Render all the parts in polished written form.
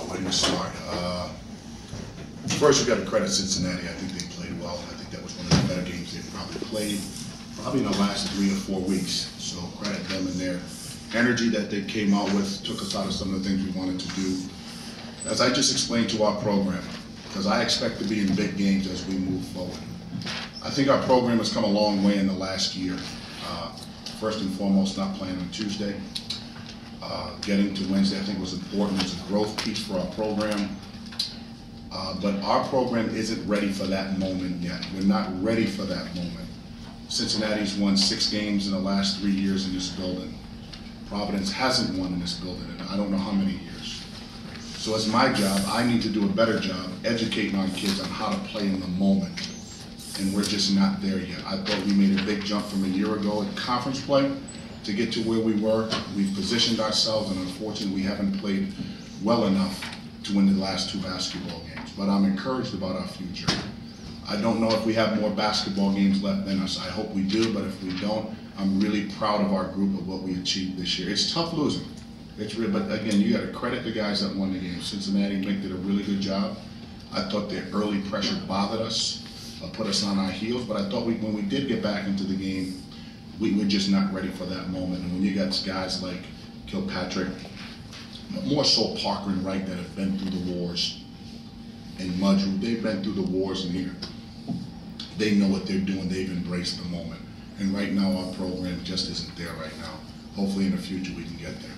Where do you start? First, we got to credit Cincinnati. I think they played well. I think that was one of the better games they've probably played, probably in the last 3 or 4 weeks. So credit them and their energy that they came out with, took us out of some of the things we wanted to do. As I just explained to our program, because I expect to be in big games as we move forward. I think our program has come a long way in the last year. First and foremost, not playing on Tuesday. Getting to Wednesday, I think, was important. It's a growth piece for our program. But our program isn't ready for that moment yet. We're not ready for that moment. Cincinnati's won 6 games in the last 3 years in this building. Providence hasn't won in this building in I don't know how many years. So it's my job. I need to do a better job educating our kids on how to play in the moment. And we're just not there yet. I thought we made a big jump from a year ago in conference play to get to where we were. We've positioned ourselves, and unfortunately we haven't played well enough to win the last 2 basketball games. But I'm encouraged about our future. I don't know if we have more basketball games left in us. I hope we do, but if we don't, I'm really proud of our group of what we achieved this year. It's tough losing. It's real, but again, you got to credit the guys that won the game. Cincinnati did a really good job. I thought their early pressure bothered us, put us on our heels, but I thought when we did get back into the game, we were just not ready for that moment. And when you got guys like Kilpatrick, more so Parker and Wright that have been through the wars, and Mudrew, they've been through the wars in here. They know what they're doing. They've embraced the moment. And right now, our program just isn't there right now. Hopefully, in the future, we can get there.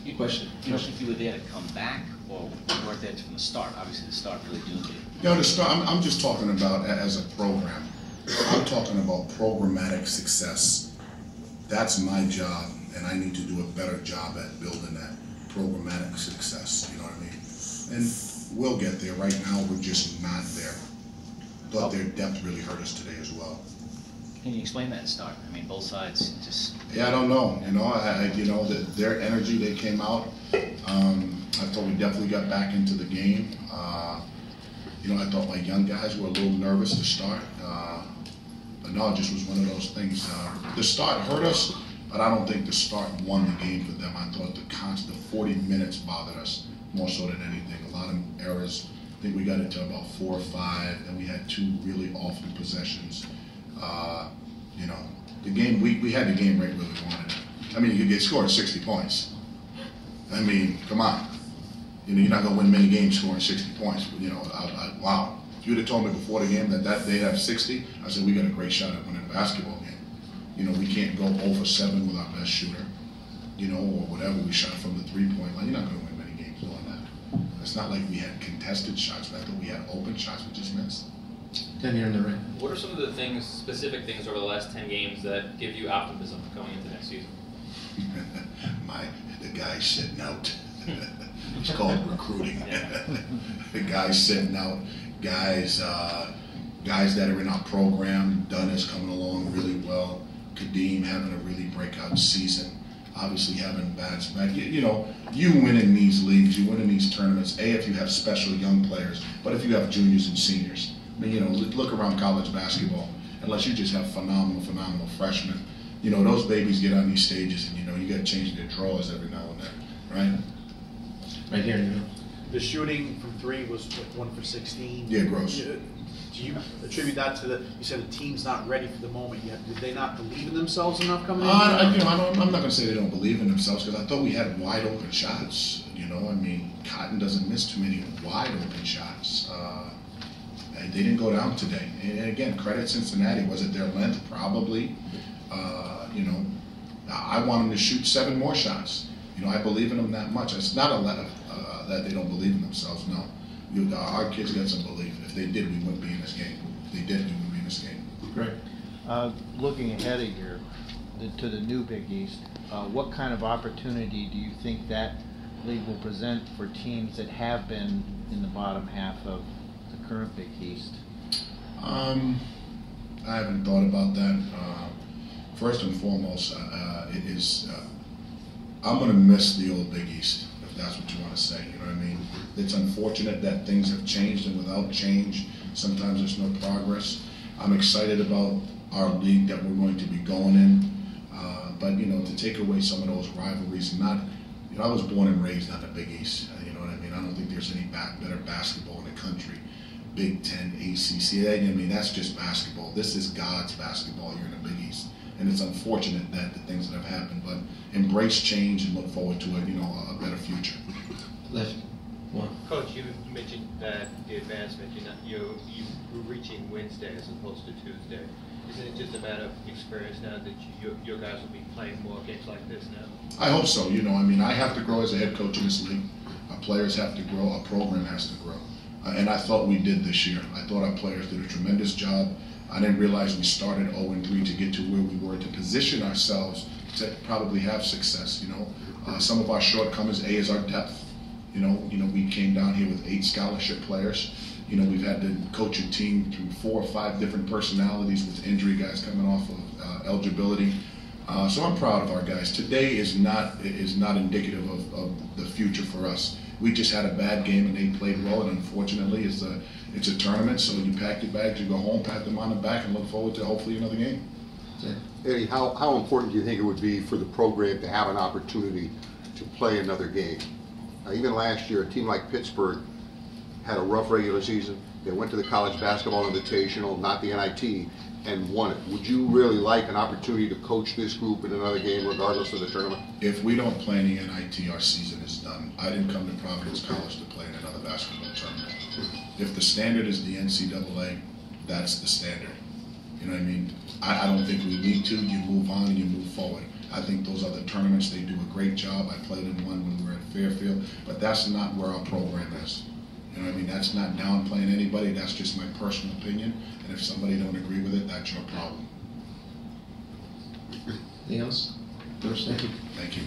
Your question if you were there to come back, or you weren't there from the start? Obviously, the start really doomed you. No, the start. I'm just talking about as a program. I'm talking about programmatic success. That's my job, and I need to do a better job at building that programmatic success. You know what I mean? And we'll get there. Right now, we're just not there. Thought their depth really hurt us today as well. Can you explain that start? I mean, both sides just. Yeah, I don't know. Their energy, they came out. I thought we definitely got back into the game. I thought my young guys were a little nervous to start. But no, it just was one of those things. The start hurt us, but I don't think the start won the game for them. I thought the 40 minutes bothered us more so than anything. A lot of errors. I think we got into about 4 or 5, and we had 2 really awful possessions. The game, we had the game right where we wanted it. I mean, you get scored 60 points. I mean, come on. You're not going to win many games scoring 60 points. But, wow. If you'd have told me before the game that they'd have 60, I said, we got a great shot at winning a basketball game. We can't go 0 for 7 with our best shooter, or whatever. We shot from the 3-point line. You're not going to win many games doing that. It's not like we had contested shots, but I thought we had open shots we just missed. 10 here in the ring. What are some of the specific things over the last 10 games that give you optimism going into next season? The guy's sitting out. It's called recruiting. The guy's sitting out. Guys that are in our program. Dunn is coming along really well. Kadeem having a really breakout season. Obviously having bad. You win in these leagues. You win in these tournaments. If you have special young players, but if you have juniors and seniors. I mean, look around college basketball. Unless you just have phenomenal freshmen, those babies get on these stages, and you got to change their drawers every now and then, right? Right here. The shooting from 3 was 1 for 16. Yeah, gross. Do you attribute that to you said the team's not ready for the moment yet? Did they not believe in themselves enough coming in? I'm not going to say they don't believe in themselves, because I thought we had wide open shots. I mean, Cotton doesn't miss too many wide open shots. They didn't go down today. And again, credit Cincinnati. Was it their length? Probably. I want them to shoot 7 more shots. I believe in them that much. It's not a lot of that they don't believe in themselves. No. Our kids got some belief. If they did, we wouldn't be in this game. If they did, we wouldn't be in this game. Great. Looking ahead to the new Big East, what kind of opportunity do you think that league will present for teams that have been in the bottom half of the current Big East? I haven't thought about that. First and foremost, it is. I'm going to miss the old Big East, if that's what you want to say. You know what I mean? It's unfortunate that things have changed, and without change, sometimes there's no progress. I'm excited about our league that we're going to be going in, but to take away some of those rivalries, I was born and raised on the Big East. You know what I mean? I don't think there's any better basketball in the country. Big Ten, ACC, I mean, that's just basketball. This is God's basketball here in the Big East. And it's unfortunate that the things that have happened, but embrace change and look forward to it, a better future. Left. One. Coach, you mentioned that the advancement, you're reaching Wednesday as opposed to Tuesday. Isn't it just a matter of experience now that your guys will be playing more games like this now? I hope so. I have to grow as a head coach in this league. Our players have to grow. Our program has to grow. And I thought we did this year. I thought our players did a tremendous job. I didn't realize we started 0-3 to get to where we were, to position ourselves to probably have success. Some of our shortcomings, is our depth. We came down here with 8 scholarship players. We've had to coach a team through 4 or 5 different personalities with injury, guys coming off of eligibility. So I'm proud of our guys. Today is not indicative of the future for us. We just had a bad game and they played well, and unfortunately it's a tournament, so you pack your bags, you go home, pat them on the back, and look forward to hopefully another game. Eddie, how important do you think it would be for the program to have an opportunity to play another game? Even last year, a team like Pittsburgh had a rough regular season. They went to the College Basketball Invitational, not the NIT, and won it. Would you really like an opportunity to coach this group in another game regardless of the tournament? If we don't play any NIT, our season is done. I didn't come to Providence College to play in another basketball tournament. If the standard is the NCAA, that's the standard. You know what I mean? I don't think we need to. You move on and you move forward. I think those other tournaments, they do a great job. I played in one when we were at Fairfield, but that's not where our program is. You know what I mean? That's not downplaying anybody. That's just my personal opinion. And if somebody don't agree with it, that's your problem. Anything else? Thank you. Thank you.